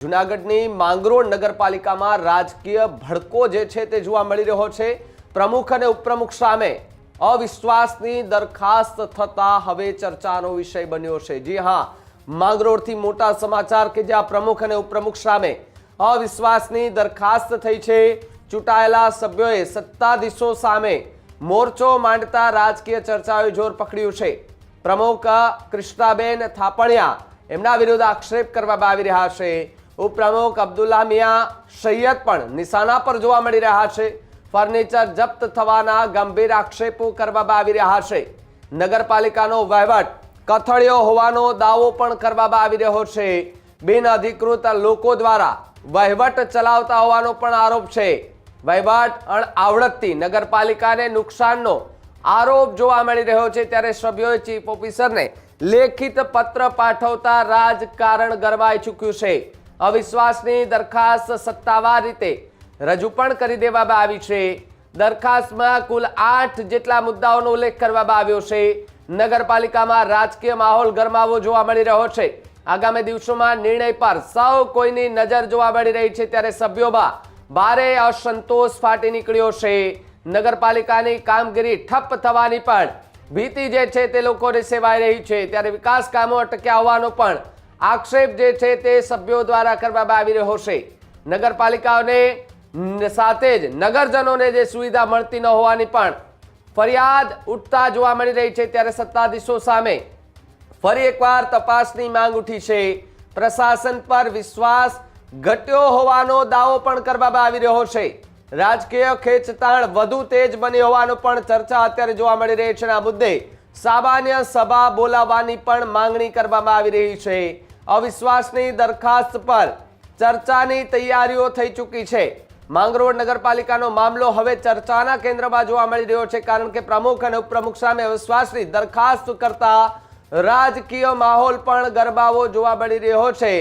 જૂનાગઢની માંગરોળ નગરપાલિકામાં રાજકીય ભડકો જે છે તે જોવા મળી રહ્યો છે। પ્રમુખ અને ઉપપ્રમુખ સામે અવિશ્વાસની દરખાસ્ત થતા હવે ચર્ચાનો વિષય બન્યો છે। જી હા, માંગરોળથી મોટા સમાચાર કે જ્યાં પ્રમુખ અને ઉપપ્રમુખ સામે અવિશ્વાસની દરખાસ્ત થઈ છે। ચૂંટાયેલા સભ્યોએ સત્તાધીશો સામે મોરચો માંડતા રાજકીય ચર્ચાઓએ જોર પકડ્યું છે। પ્રમુખ કૃષ્ણાબેન થાપણિયા એમના વિરુદ્ધ આક્ષેપ કરવામાં આવી રહ્યા છે। ઉપપ્રમુખ અબ્દુલ્લા મિયા સૈયદ પણ નિશાના પર જોવા મળી રહ્યા છે। ફર્નિચર જપ્ત થવાના ગંભીર આક્ષેપો કરવામાં આવી રહ્યા છે। નગરપાલિકાનો વહીવટ કથળિયો હોવાનો દાવો પણ કરવામાં આવી રહ્યો છે। બિનઅધિકૃત લોકો દ્વારા વહીવટ ચલાવતા હોવાનો પણ આરોપ છે। વહીવટ અણઆવડતથી નગરપાલિકાને નુકસાનનો આરોપ જોવા મળી રહ્યો છે। ત્યારે સભ્યોએ ચીફ ઓફિસરને લેખિત પત્ર પાઠવતા રાજકારણ ગરમાઈ ચૂક્યું છે। અવિશ્વાસની દરખાસ્ત સત્તાવાર રીતે રજૂ પણ કરી દેવામાં આવી છે। દરખાસ્તમાં કુલ 8 જેટલા મુદ્દાઓનો ઉલ્લેખ કરવામાં આવ્યો છે। નગરપાલિકામાં રાજકીય માહોલ ગરમાવો જોવા મળી રહ્યો છે। આગામી દિવસોમાં નિર્ણય પર સૌ કોઈની નજર જોવા મળી રહી છે। ત્યારે સભ્યોમાં ભારે અસંતોષ ફાટી નીકળ્યો છે। નગરપાલિકાની કામગીરી ઠપ થવાની પણ ભીતિ જે છે તે લોકોને સેવાઈ રહી છે। ત્યારે વિકાસ કામો અટક્યા હોવાનો પણ આક્ષેપ જે છે તે સભ્યો દ્વારા કરવામાં આવી રહ્યો છે। નગરપાલિકાઓને સાથે જ નગરજનોને જે સુવિધા મળતી ન હોવાની પણ ફરિયાદ ઉઠતા જોવા મળી રહી છે। ત્યારે સત્તાધીશો સામે ફરી એકવાર તપાસની માંગ ઉઠી છે। પ્રશાસન પર વિશ્વાસ ઘટ્યો હોવાનો દાવો પણ કરવામાં આવી રહ્યો છે। રાજકીય ખેંચતાણ વધુ તેજ બની હોવાનો પણ ચર્ચા અત્યારે જોવા મળી રહી છે। આ મુદ્દે સામાન્ય સભા બોલાવવાની પણ માંગણી કરવામાં આવી રહી છે। અવિશ્વાસની દરખાસ્ત પર ચર્ચાની તૈયારીઓ થઈ ચૂકી છે। માંગરોળ નગરપાલિકાનો મામલો હવે ચર્ચાના કેન્દ્રમાં જોવા મળી રહ્યો છે, કારણ કે પ્રમુખ અને ઉપપ્રમુખ સામે અવિશ્વાસની દરખાસ્ત કરતા રાજકીય માહોલ પણ ગરમાવો જોવા મળી રહ્યો છે।